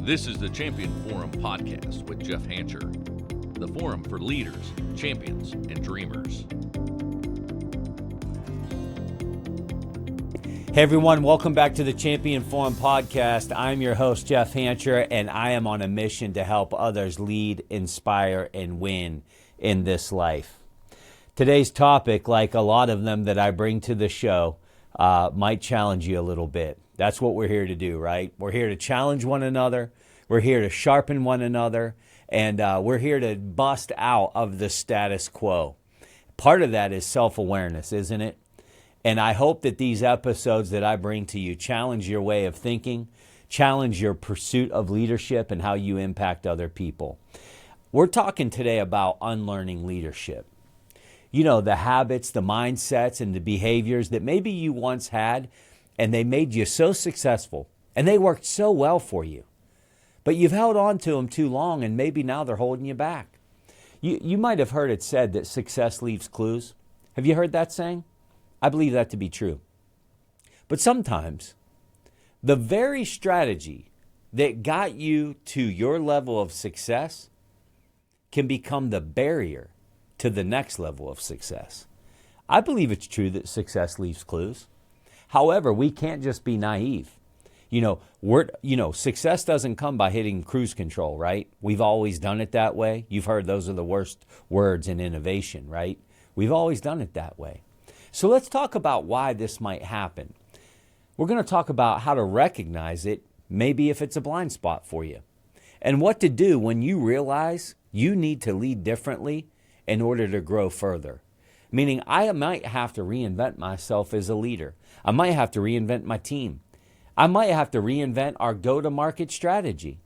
This is the Champion Forum podcast with Jeff Hancher, the forum for leaders, champions, and dreamers. Hey everyone, welcome back to the Champion Forum podcast. I'm your host, Jeff Hancher, and I am on a mission to help others lead, inspire, and win in this life. Today's topic, like a lot of them that I bring to the show, might challenge you a little bit. That's what we're here to do, right? We're here to challenge one another. We're here to sharpen one another. And we're here to bust out of the status quo. Part of that is self-awareness, isn't it? And I hope that these episodes that I bring to you challenge your way of thinking, challenge your pursuit of leadership and how you impact other people. We're talking today about unlearning leadership. You know, the habits, the mindsets, and the behaviors that maybe you once had, and they made you so successful, and they worked so well for you. But you've held on to them too long, and maybe now they're holding you back. You might have heard it said that success leaves clues. Have you heard that saying? I believe that to be true. But sometimes, the very strategy that got you to your level of success can become the barrier to the next level of success. I believe it's true that success leaves clues. However, we can't just be naive. Success doesn't come by hitting cruise control, right? We've always done it that way. You've heard those are the worst words in innovation, right? We've always done it that way. So let's talk about why this might happen. We're going to talk about how to recognize it, maybe if it's a blind spot for you, and what to do when you realize you need to lead differently in order to grow further. Meaning I might have to reinvent myself as a leader. I might have to reinvent my team. I might have to reinvent our go-to-market strategy.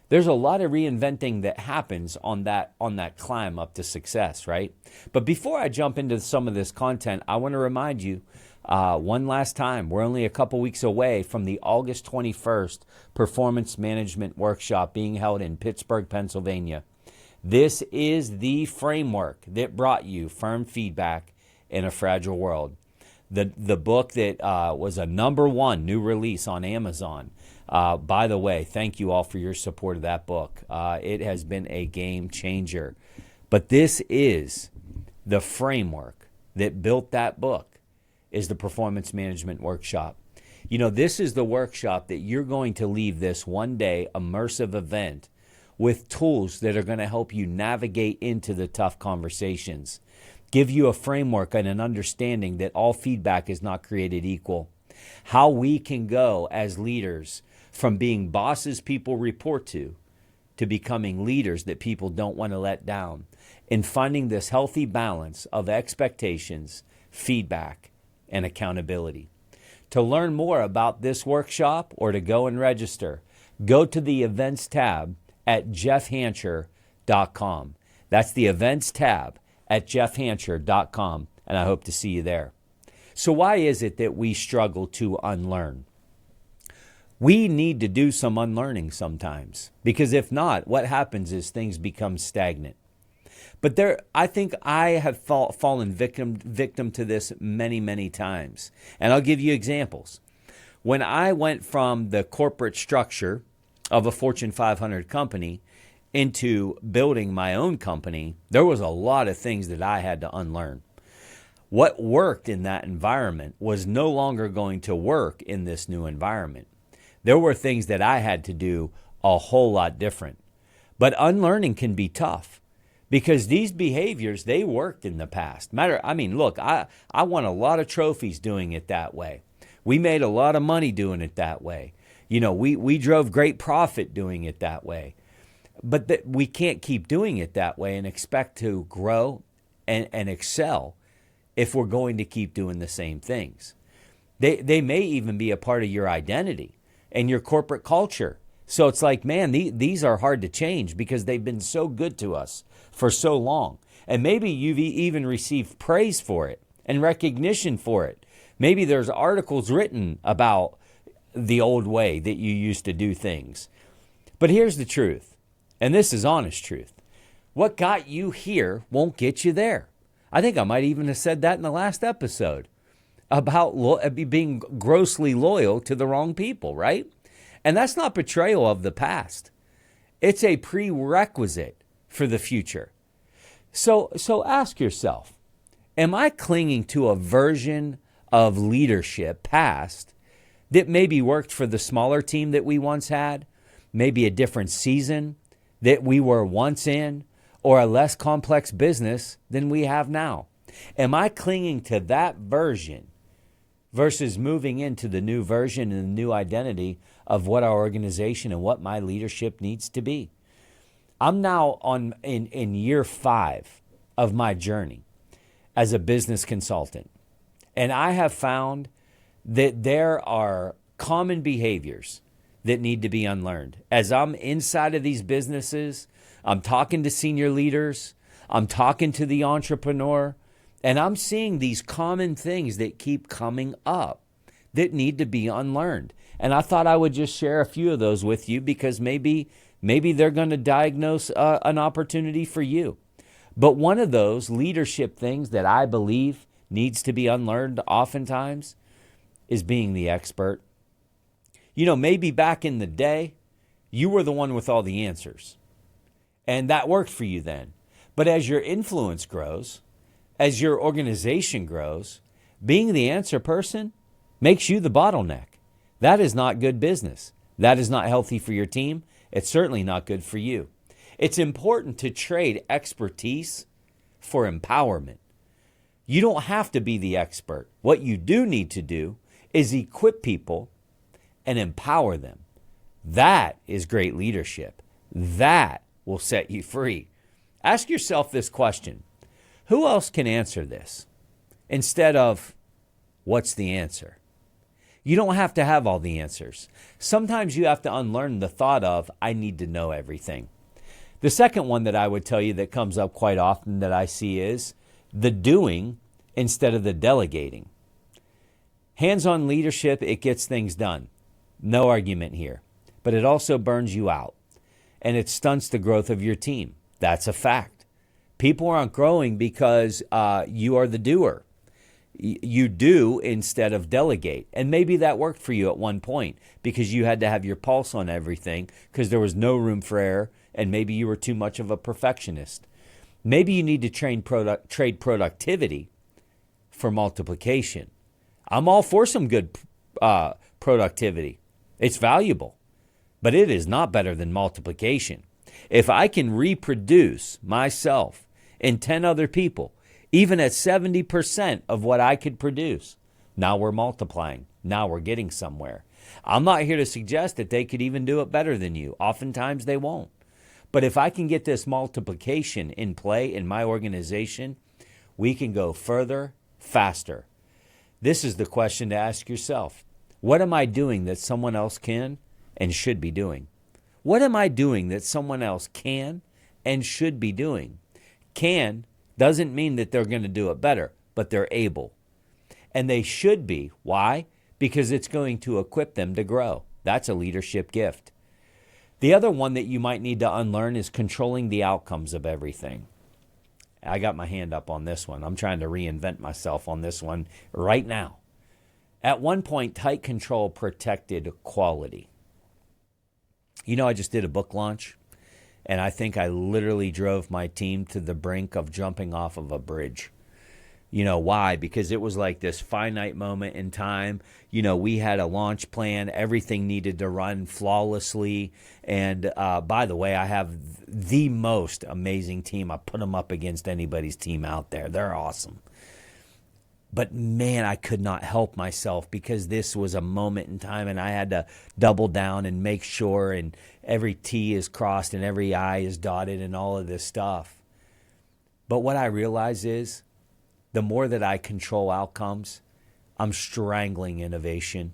There's a lot of reinventing that happens on that climb up to success, right? But before I jump into some of this content, I want to remind you one last time, we're only a couple weeks away from the August 21st Performance Management Workshop being held in Pittsburgh, Pennsylvania. This is the framework that brought you firm feedback in a fragile world. The book that was a #1 new release on Amazon. By the way, thank you all for your support of that book. It has been a game changer. But this is the framework that built that book, is the Performance Management Workshop. You know, this is the workshop that you're going to leave this one-day immersive event with tools that are going to help you navigate into the tough conversations, give you a framework and an understanding that all feedback is not created equal, how we can go as leaders from being bosses people report to becoming leaders that people don't want to let down, and finding this healthy balance of expectations, feedback, and accountability. To learn more about this workshop or to go and register, go to the events tab at jeffhancher.com. That's the events tab at jeffhancher.com, and I hope to see you there. So why is it that we struggle to unlearn? We need to do some unlearning sometimes, because if not, what happens is things become stagnant. But I think I have fallen victim to this many, many times, and I'll give you examples. When I went from the corporate structure of a Fortune 500 company into building my own company, there was a lot of things that I had to unlearn. What worked in that environment was no longer going to work in this new environment. There were things that I had to do a whole lot different. But unlearning can be tough because these behaviors, they worked in the past. Look, I won a lot of trophies doing it that way. We made a lot of money doing it that way. You know, we drove great profit doing it that way. But we can't keep doing it that way and expect to grow and excel if we're going to keep doing the same things. They may even be a part of your identity and your corporate culture. So it's like, man, these are hard to change because they've been so good to us for so long. And maybe you've even received praise for it and recognition for it. Maybe there's articles written about the old way that you used to do things. But here's the truth, and this is honest truth. What got you here won't get you there. I think I might even have said that in the last episode about being grossly loyal to the wrong people, right? And that's not betrayal of the past. It's a prerequisite for the future. So ask yourself, am I clinging to a version of leadership past that maybe worked for the smaller team that we once had, maybe a different season that we were once in, or a less complex business than we have now? Am I clinging to that version versus moving into the new version and the new identity of what our organization and what my leadership needs to be? I'm now in year 5 of my journey as a business consultant. And I have found that there are common behaviors that need to be unlearned. As I'm inside of these businesses, I'm talking to senior leaders, I'm talking to the entrepreneur, and I'm seeing these common things that keep coming up that need to be unlearned. And I thought I would just share a few of those with you because maybe they're going to diagnose an opportunity for you. But one of those leadership things that I believe needs to be unlearned oftentimes is being the expert. You know, maybe back in the day, you were the one with all the answers. And that worked for you then. But as your influence grows, as your organization grows, being the answer person makes you the bottleneck. That is not good business. That is not healthy for your team. It's certainly not good for you. It's important to trade expertise for empowerment. You don't have to be the expert. What you do need to do is equip people and empower them. That is great leadership. That will set you free. Ask yourself this question. Who else can answer this? Instead of, what's the answer? You don't have to have all the answers. Sometimes you have to unlearn the thought of, I need to know everything. The second one that I would tell you that comes up quite often that I see is the doing instead of the delegating. Hands-on leadership, it gets things done. No argument here. But it also burns you out. And it stunts the growth of your team. That's a fact. People aren't growing because you are the doer. You do instead of delegate. And maybe that worked for you at one point because you had to have your pulse on everything because there was no room for error and maybe you were too much of a perfectionist. Maybe you need to trade productivity for multiplication. I'm all for some good productivity. It's valuable, but it is not better than multiplication. If I can reproduce myself and 10 other people, even at 70% of what I could produce, now we're multiplying. Now we're getting somewhere. I'm not here to suggest that they could even do it better than you. Oftentimes they won't. But if I can get this multiplication in play in my organization, we can go further, faster. This is the question to ask yourself. What am I doing that someone else can and should be doing? What am I doing that someone else can and should be doing? Can doesn't mean that they're going to do it better, but they're able. And they should be. Why? Because it's going to equip them to grow. That's a leadership gift. The other one that you might need to unlearn is controlling the outcomes of everything. I got my hand up on this one. I'm trying to reinvent myself on this one right now. At one point, tight control protected quality. You know, I just did a book launch, and I think I literally drove my team to the brink of jumping off of a bridge. You know, why? Because it was like this finite moment in time. You know, we had a launch plan. Everything needed to run flawlessly. And by the way, I have the most amazing team. I put them up against anybody's team out there. They're awesome. But man, I could not help myself because this was a moment in time and I had to double down and make sure and every T is crossed and every I is dotted and all of this stuff. But what I realize is the more that I control outcomes, I'm strangling innovation.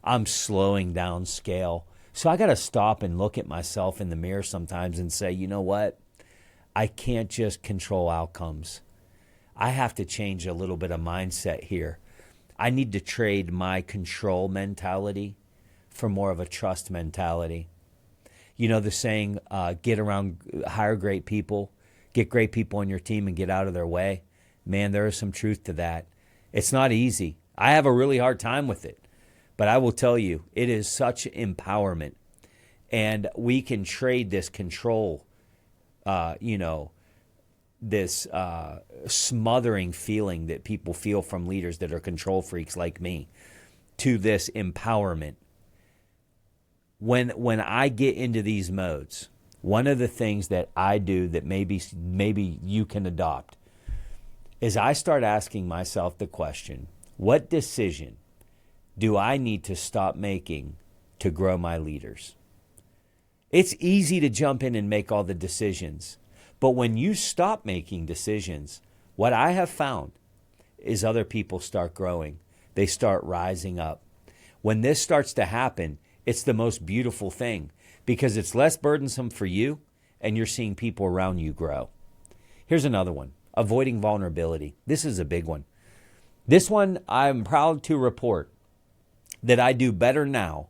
I'm slowing down scale. So I got to stop and look at myself in the mirror sometimes and say, you know what? I can't just control outcomes. I have to change a little bit of mindset here. I need to trade my control mentality for more of a trust mentality. You know the saying, hire great people, get great people on your team and get out of their way. Man, there is some truth to that. It's not easy. I have a really hard time with it. But I will tell you, it is such empowerment. And we can trade this control, this smothering feeling that people feel from leaders that are control freaks like me, to this empowerment. When I get into these modes, one of the things that I do that maybe you can adopt is I start asking myself the question, what decision do I need to stop making to grow my leaders? It's easy to jump in and make all the decisions. But when you stop making decisions, what I have found is other people start growing. They start rising up. When this starts to happen, it's the most beautiful thing because it's less burdensome for you and you're seeing people around you grow. Here's another one, avoiding vulnerability. This is a big one. This one, I'm proud to report that I do better now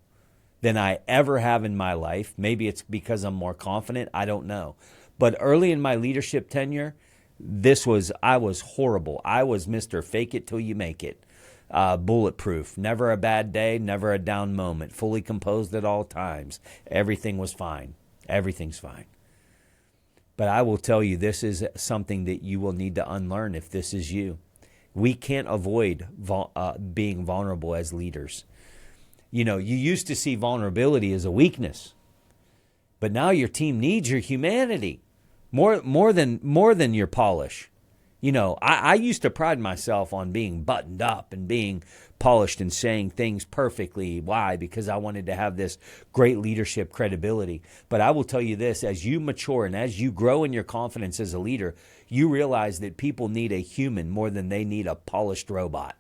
than I ever have in my life. Maybe it's because I'm more confident. I don't know. But early in my leadership tenure, I was horrible. I was Mr. Fake it till you make it. Bulletproof. Never a bad day, never a down moment. Fully composed at all times. Everything was fine. Everything's fine. But I will tell you, this is something that you will need to unlearn if this is you. We can't avoid being vulnerable as leaders. You used to see vulnerability as a weakness, but now your team needs your humanity more than your polish. I used to pride myself on being buttoned up and being polished and saying things perfectly. Why? Because I wanted to have this great leadership credibility. But I will tell you this, as you mature and as you grow in your confidence as a leader, you realize that people need a human more than they need a polished robot.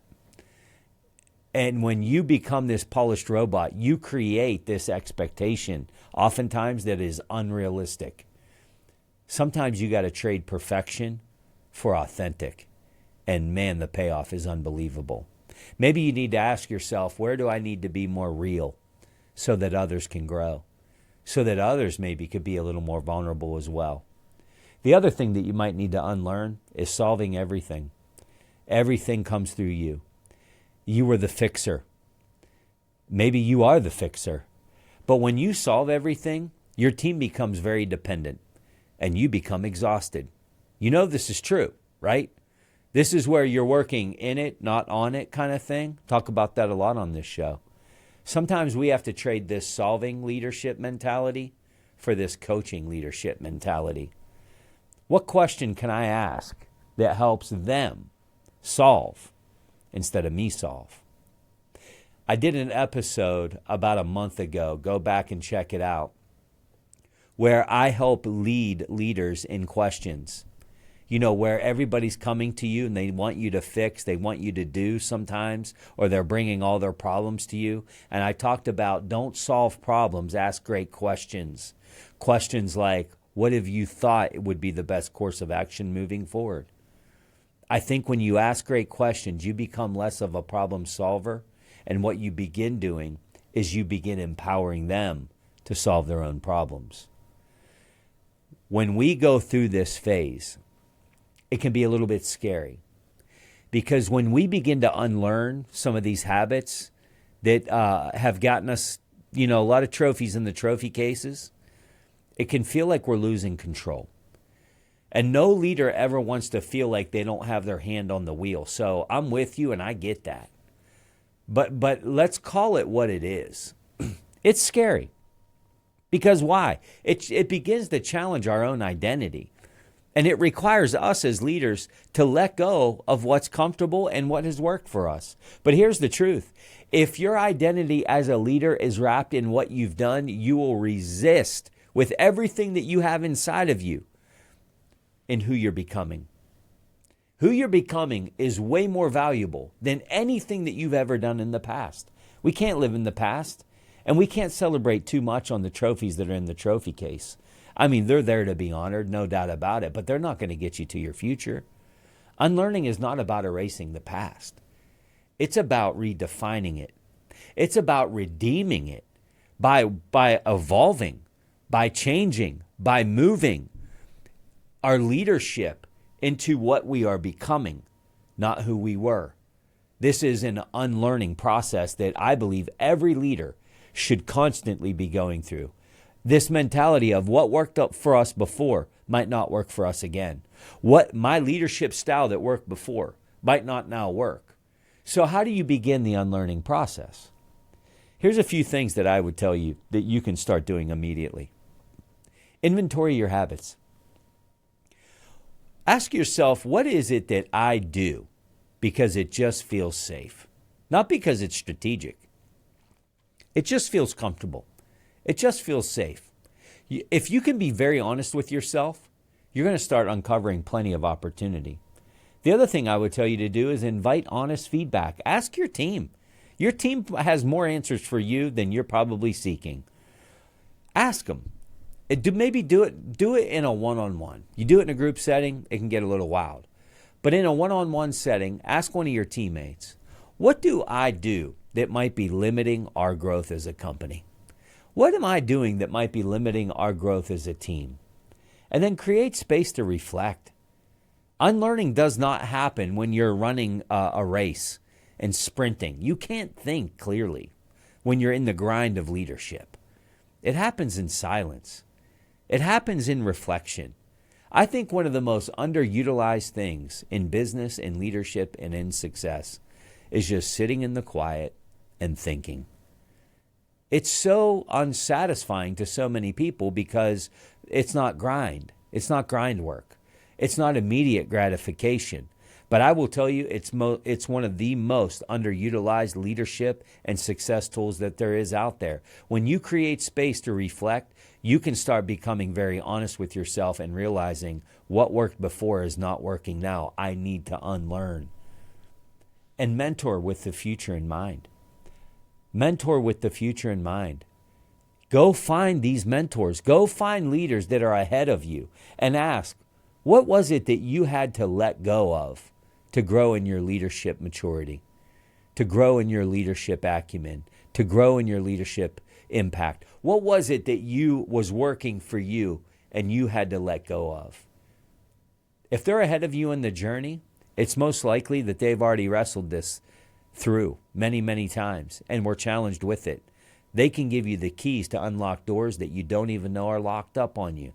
And when you become this polished robot, you create this expectation, oftentimes that is unrealistic. Sometimes you got to trade perfection for authentic. And man, the payoff is unbelievable. Maybe you need to ask yourself, where do I need to be more real so that others can grow? So that others maybe could be a little more vulnerable as well. The other thing that you might need to unlearn is solving everything. Everything comes through you. You were the fixer. Maybe you are the fixer. But when you solve everything, your team becomes very dependent and you become exhausted. You know this is true, right? This is where you're working in it, not on it kind of thing. Talk about that a lot on this show. Sometimes we have to trade this solving leadership mentality for this coaching leadership mentality. What question can I ask that helps them solve instead of me solve? I did an episode about a month ago, go back and check it out, where I help lead leaders in questions. Where everybody's coming to you and they want you to fix, they want you to do sometimes, or they're bringing all their problems to you. And I talked about don't solve problems, ask great questions. Questions like, what have you thought would be the best course of action moving forward? I think when you ask great questions, you become less of a problem solver. And what you begin doing is you begin empowering them to solve their own problems. When we go through this phase, it can be a little bit scary. Because when we begin to unlearn some of these habits that have gotten us, a lot of trophies in the trophy cases, it can feel like we're losing control. And no leader ever wants to feel like they don't have their hand on the wheel. So I'm with you and I get that. But let's call it what it is. It's scary. Because why? It begins to challenge our own identity. And it requires us as leaders to let go of what's comfortable and what has worked for us. But here's the truth. If your identity as a leader is wrapped in what you've done, you will resist with everything that you have inside of you in who you're becoming. Who you're becoming is way more valuable than anything that you've ever done in the past. We can't live in the past, and we can't celebrate too much on the trophies that are in the trophy case. I mean, they're there to be honored, no doubt about it, but they're not going to get you to your future. Unlearning is not about erasing the past. It's about redefining it. It's about redeeming it by evolving, by changing, by moving our leadership into what we are becoming, not who we were. This is an unlearning process that I believe every leader should constantly be going through. This mentality of what worked up for us before might not work for us again. What my leadership style that worked before might not now work. So how do you begin the unlearning process? Here's a few things that I would tell you that you can start doing immediately. Inventory your habits. Ask yourself, what is it that I do because it just feels safe? Not because it's strategic. It just feels comfortable. It just feels safe. If you can be very honest with yourself, you're going to start uncovering plenty of opportunity. The other thing I would tell you to do is invite honest feedback. Ask your team. Your team has more answers for you than you're probably seeking. Ask them. Maybe do it in a one-on-one. You do it in a group setting, it can get a little wild. But in a one-on-one setting, ask one of your teammates, what do I do that might be limiting our growth as a company? What am I doing that might be limiting our growth as a team? And then create space to reflect. Unlearning does not happen when you're running a race and sprinting. You can't think clearly when you're in the grind of leadership. It happens in silence. It happens in reflection. I think one of the most underutilized things in business, in leadership, and in success is just sitting in the quiet and thinking. It's so unsatisfying to so many people because it's not grind. It's not grind work. It's not immediate gratification. But I will tell you, it's one of the most underutilized leadership and success tools that there is out there. When you create space to reflect, you can start becoming very honest with yourself and realizing what worked before is not working now. I need to unlearn. And mentor with the future in mind. Mentor with the future in mind. Go find these mentors. Go find leaders that are ahead of you and ask, what was it that you had to let go of to grow in your leadership maturity, to grow in your leadership acumen, to grow in your leadership impact? What was it that was working for you and you had to let go of? If they're ahead of you in the journey, it's most likely that they've already wrestled this through many, many times and were challenged with it. They can give you the keys to unlock doors that you don't even know are locked up on you.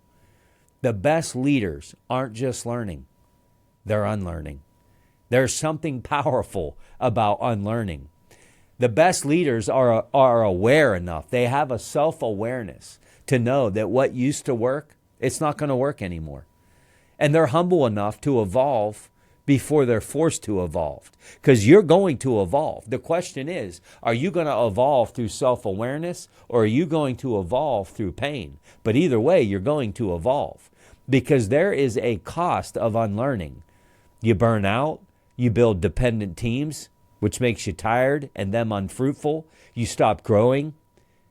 The best leaders aren't just learning, they're unlearning. There's something powerful about unlearning. The best leaders are aware enough. They have a self-awareness to know that what used to work, it's not going to work anymore. And they're humble enough to evolve before they're forced to evolve. Because you're going to evolve. The question is, are you going to evolve through self-awareness or are you going to evolve through pain? But either way, you're going to evolve because there is a cost of unlearning. You burn out, you build dependent teams, which makes you tired and them unfruitful. You stop growing.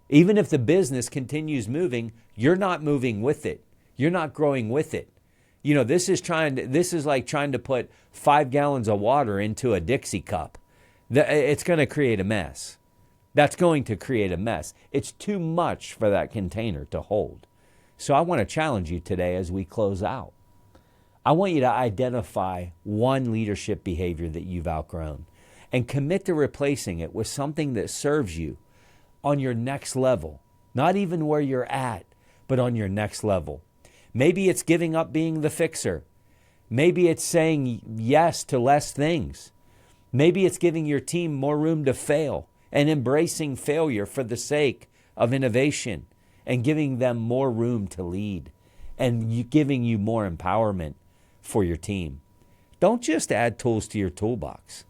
Even if the business continues moving, you're not moving with it. You're not growing with it. You know, this is like trying to put 5 gallons of water into a Dixie cup. It's going to create a mess. That's going to create a mess. It's too much for that container to hold. So I want to challenge you today as we close out. I want you to identify one leadership behavior that you've outgrown and commit to replacing it with something that serves you on your next level. Not even where you're at, but on your next level. Maybe it's giving up being the fixer. Maybe it's saying yes to less things. Maybe it's giving your team more room to fail and embracing failure for the sake of innovation and giving them more room to lead and giving you more empowerment for your team. Don't just add tools to your toolbox.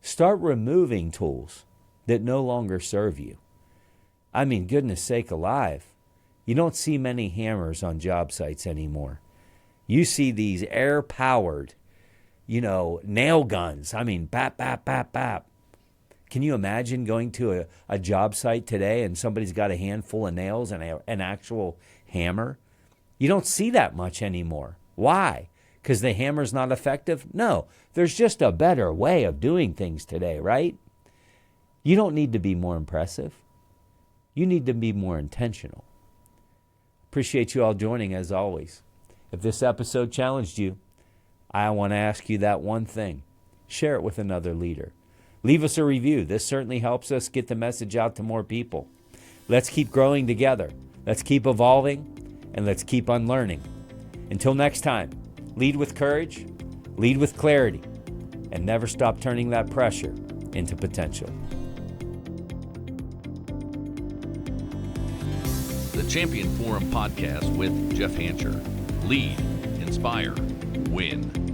Start removing tools that no longer serve you. I mean, goodness sake alive, you don't see many hammers on job sites anymore. You see these air-powered, nail guns. I mean, bap, bap, bap, bap. Can you imagine going to a job site today and somebody's got a handful of nails and an actual hammer? You don't see that much anymore. Why? Because the hammer's not effective? No, there's just a better way of doing things today, right? You don't need to be more impressive. You need to be more intentional. Appreciate you all joining as always. If this episode challenged you, I want to ask you that one thing. Share it with another leader. Leave us a review. This certainly helps us get the message out to more people. Let's keep growing together. Let's keep evolving, and let's keep unlearning. Until next time, lead with courage, lead with clarity, and never stop turning that pressure into potential. The Champion Forum Podcast with Jeff Hancher. Lead, inspire, win.